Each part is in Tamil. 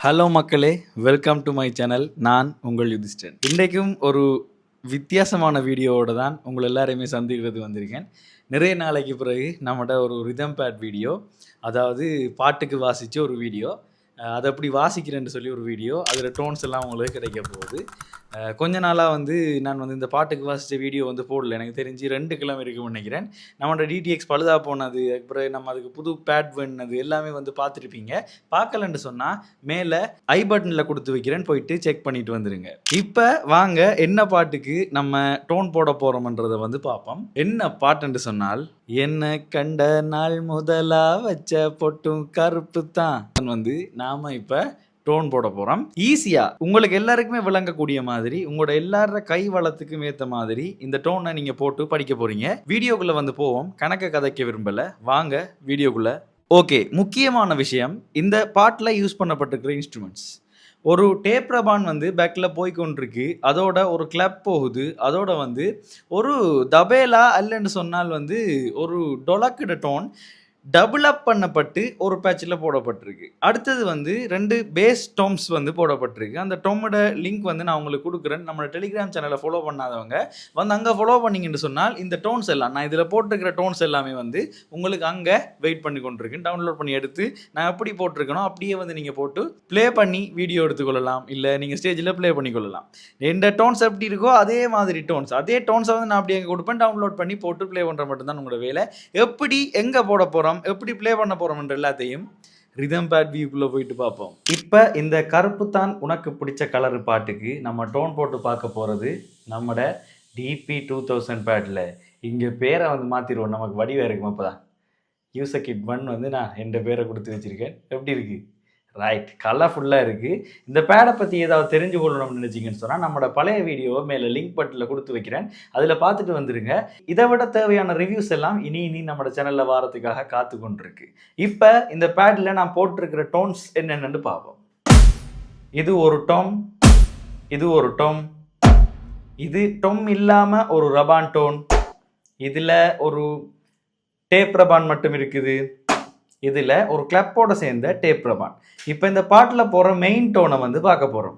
ஹலோ மக்களே, வெல்கம் டு மை சேனல். நான் உங்கள் யுதிஷ்டன். இன்றைக்கும் ஒரு வித்தியாசமான வீடியோவோட தான் உங்கள் எல்லாரையுமே சந்திக்கிறது வந்திருக்கேன். நிறைய நாளைக்கு பிறகு நம்மகிட்ட ஒரு ரிதம் பேட் வீடியோ, அதாவது பாட்டுக்கு வாசித்த ஒரு வீடியோ, அதை எப்படி வாசிக்கிறேன்னு சொல்லி ஒரு வீடியோ, அதில் டோன்ஸ் எல்லாம் உங்களுக்கு கிடைக்க போகுது. கொஞ்ச நாளாக நான் இந்த பாட்டுக்கு வாசித்த வீடியோ போடல. எனக்கு தெரிஞ்சு 2 கிழமை இருக்குன்னு நினைக்கிறேன். நம்மளோட டிடிஎக்ஸ் பழுதாக போனது, அப்புறம் நம்ம அதுக்கு புது பேட் வேணுனது எல்லாமே பார்த்துருப்பீங்க. பார்க்கலன்னு சொன்னால் மேலே ஐ பட்டனில் கொடுத்து வைக்கிறேன், போயிட்டு செக் பண்ணிட்டு வந்துடுங்க. இப்போ வாங்க என்ன பாட்டுக்கு நம்ம டோன் போட போகிறோம்ன்றதை பார்ப்போம். என்ன பாட்டுன்னு சொன்னால், என்ன கண்ட நாள் முதலா வச்ச பொட்டும் கருப்பு தான் நாம இப்போ டோன் போட போகிறோம். ஈஸியாக உங்களுக்கு எல்லாருக்குமே விளங்கக்கூடிய மாதிரி, உங்களோட எல்லார கை வளத்துக்கும் ஏற்ற மாதிரி இந்த டோனை நீங்கள் போட்டு படிக்க போகிறீங்க. வீடியோக்குள்ளே போவோம். கணக்க கதைக்க விரும்பலை, வாங்க வீடியோக்குள்ளே. ஓகே, முக்கியமான விஷயம், இந்த பாட்டில் யூஸ் பண்ணப்பட்டிருக்கிற இன்ஸ்ட்ருமெண்ட்ஸ். ஒரு டேப் ரபான் பேக்கில் போய்கொண்டிருக்கு, அதோட ஒரு கிளப் போகுது, அதோட ஒரு தபேலா அல்லன்னு சொன்னால் ஒரு டொலக்கிட டோன் டபுள் அப் பண்ணப்பட்டு ஒரு பேட்சில் போடப்பட்டிருக்கு. அடுத்தது 2 பேஸ் டோம்ஸ் போடப்பட்டிருக்கு. அந்த டோமோட லிங்க் நான் உங்களுக்கு கொடுக்குறேன். நம்மளோட டெலிகிராம் சேனலை ஃபாலோ பண்ணாதவங்க அங்கே ஃபாலோ பண்ணிங்கன்னு சொன்னால் இந்த டோன்ஸ் எல்லாம், நான் இதில் போட்டிருக்கிற டோன்ஸ் எல்லாமே உங்களுக்கு அங்கே வெயிட் பண்ணி கொண்டிருக்கு. டவுன்லோட் பண்ணி எடுத்து நான் எப்படி போட்டிருக்கணும் அப்படியே நீங்கள் போட்டு ப்ளே பண்ணி வீடியோ எடுத்துக்கொள்ளலாம், இல்லை நீங்கள் ஸ்டேஜில் ப்ளே பண்ணிக்கொள்ளலாம். எந்த டோன்ஸ் எப்படி இருக்கோ அதே மாதிரி டோன்ஸ், அதே டோன்ஸை நான் அப்படி அங்கே கொடுப்பேன். டவுன்லோட் பண்ணி போட்டு ப்ளே பண்ணுற மட்டும்தான் உங்களோட வேலை. எப்படி எங்கே போட போகிறோம், எப்படி ப்ளே பண்ண போறோம்ன்ற எல்லாத்தையும் ரிதம் பேட் வியூக்குள்ளே போயிட்டு பார்ப்போம். இப்போ இந்த கருப்பு தான் உனக்கு பிடிச்ச கலர் பாட்டுக்கு நம்ம டோன் போட்டு பார்க்க போகிறது நம்மட டிபி 2000 பேட்டில். இங்கே பேரை மாற்றிடுவோம், நமக்கு வடிவாக இருக்கும். அப்போ தான் யூசக்கிட் 1 நான் என் பேரை கொடுத்து வச்சுருக்கேன். எப்படி இருக்குது? ரைட், கலர்ஃபுல்லாக இருக்குது. இந்த பேடை பற்றி ஏதாவது தெரிஞ்சு கொள்ளணும்னு நினச்சிங்கன்னு சொன்னால் நம்மளோட பழைய வீடியோவை மேலே லிங்க் பட்டில் கொடுத்து வைக்கிறேன், அதில் பார்த்துட்டு வந்துடுங்க. இதை விட தேவையான ரிவ்யூஸ் எல்லாம் இனி நம்மளோட சேனலில் வாரத்துக்காக காத்து கொண்டிருக்கு. இப்போ இந்த பேடில் நான் போட்டிருக்கிற டோன்ஸ் என்னென்னு பார்ப்போம். இது ஒரு டோம், இது ஒரு டோம், இது டொம் இல்லாமல் ஒரு ரபான் டோன், இதில் ஒரு டேப் ரபான் மட்டும் இருக்குது, இதில் ஒரு கிளப்போட சேர்ந்த டேப் ரபான். இப்போ இந்த பாட்டில் போகிற மெயின் டோனை பார்க்க போகிறோம்.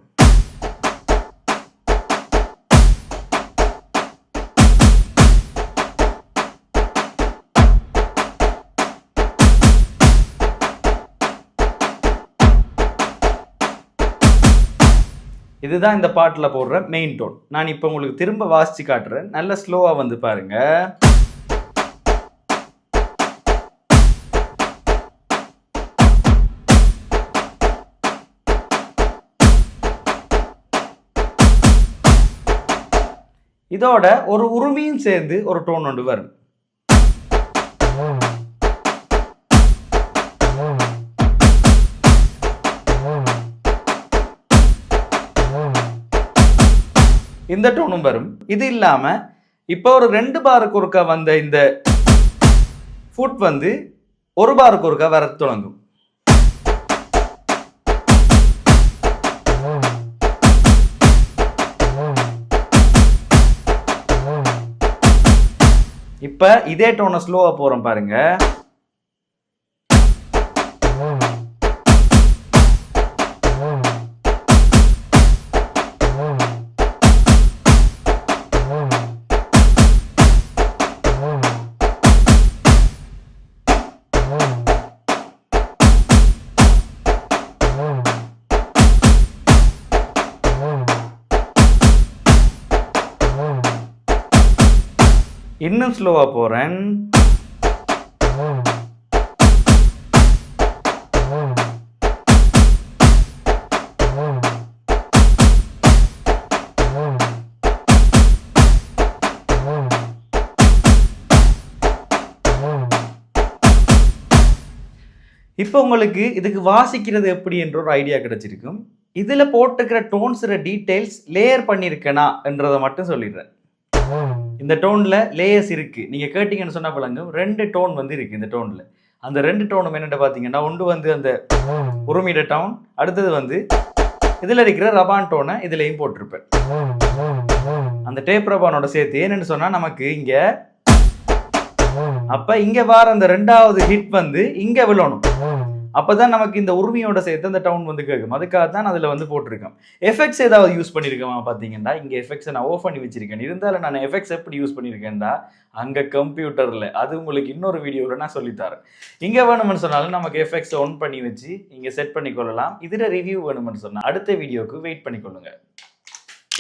இதுதான் இந்த பாட்டில் போடுற மெயின் டோன். நான் இப்போ உங்களுக்கு திரும்ப வாசித்து காட்டுறேன், நல்ல ஸ்லோவாக பாருங்க. இதோட ஒரு உரிமையும் சேர்ந்து ஒரு டோன் ஒன்று வரும். இந்த டோனும் வரும். இது இல்லாம இப்போ ஒரு 2 பாருக்கு ஒருக்கா வந்த இந்த ஃபுட் 1 பாருக்கு ஒருக்கா வர தொடங்கும். இப்ப இதே டோனை ஸ்லோவா போறோம் பாருங்க. இன்னும் ஸ்லோவா போறேன். இப்போ உங்களுக்கு இதுக்கு வாசிக்கிறது எப்படி என்ற ஒரு ஐடியா கிடைச்சிருக்கும். இதுல போட்டுக்கிற டோன்ஸ் டீடைல்ஸ் லேயர் பண்ணியிருக்கேனா என்றதை மட்டும் சொல்லிடுறேன். இந்த டோன்ல லேயர்ஸ் இருக்கு, நீங்க கேட்டீங்கன்னு சொன்னா பழங்கும் 2 டோன் இருக்கு இந்த டோன்ல. அந்த 2 டோனும் என்னென்னு பார்த்தீங்கன்னா, ஒன்று அந்த உருமிட டோன், அடுத்தது இதில் இருக்கிற ரபான் டோனை இதுலையும் போட்டிருப்பேன், அந்த டேப் ரபானோட சேர்த்து. ஏன்னு சொன்னா நமக்கு இங்க அப்ப இங்க வார அந்த 2வது ஹிட் இங்க விழணும். அப்பதான் நமக்கு இந்த உரிமையோட சேர்த்து அந்த டவுன் வந்து கேட்கும். அதுக்காக தான் அதுல வந்து போட்டிருக்கோம். எஃபெக்ட்ஸ் ஏதாவது யூஸ் பண்ணியிருக்கோமா பார்த்தீங்கன்னா, இங்க எஃபெக்ட்ஸை நான் ஆஃப் பண்ணி வச்சிருக்கேன். இருந்தாலும் நான் எஃபெக்ட்ஸ் எப்படி யூஸ் பண்ணியிருக்கேன்டா, அங்க கம்ப்யூட்டர்ல அது உங்களுக்கு இன்னொரு வீடியோவில் நான் சொல்லித்தரேன். இங்க வேணும்னு சொன்னாலும் நமக்கு எஃபெக்ட்ஸ் ஆன் பண்ணி வச்சு இங்க செட் பண்ணிக்கொள்ளலாம். இதுல ரிவ்யூ வேணும்னு சொன்னா அடுத்த வீடியோக்கு வெயிட் பண்ணிக்கொள்ளுங்க.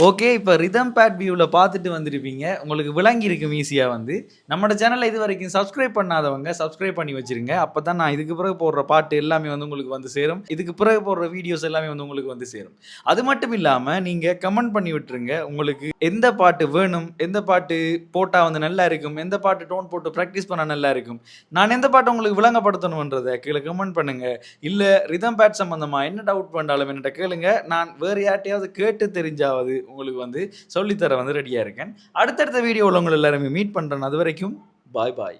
ஓகே. இப்ப ரிதம் பேட் வியூல பார்த்துட்டு வந்திருப்பீங்க. உங்களுக்கு விளங்கியிருக்கும் ஈஸியா வந்து. நம்மோட சேனல இதுவரைக்கும் சப்ஸ்கிரைப் பண்ணாதவங்க சப்ஸ்கிரைப் பண்ணி வச்சிருங்க. அப்பதான் நான் இதுக்கு பிறகு போடுற பாட்டு எல்லாமே வந்து உங்களுக்கு வந்து சேரும். இதுக்கு பிறகு போடுற வீடியோஸ் எல்லாமே வந்து உங்களுக்கு வந்து சேரும். அது மட்டும் இல்லாம நீங்க கமெண்ட் பண்ணி விட்டுருங்க. உங்களுக்கு எந்த பாட்டு வேணும்? எந்த பாட்டு போட்டா வந்து நல்லா இருக்கும்? எந்த பாட்டு டோன் போட்டு பிராக்டிஸ் பண்ணா நல்லா இருக்கும்? நான் எந்த பாட்ட உங்களுக்கு விளங்கப்படுத்தணும்ன்றத கீழ கமெண்ட் பண்ணுங்க. இல்ல ரிதம் பேட் சம்பந்தமா என்ன டவுட் வந்தாலும் என்கிட்ட கேளுங்க. நான் வேற யார்ட்டயாவது கேட்டு தெரிஞ்சாவது உங்களுக்கு வந்து சொல்லித்தர வந்து ரெடியா இருக்கேன். அடுத்தடுத்த வீடியோவில் உங்களை எல்லாருமே மீட் பண்றேன். அது வரைக்கும் பாய் பாய்.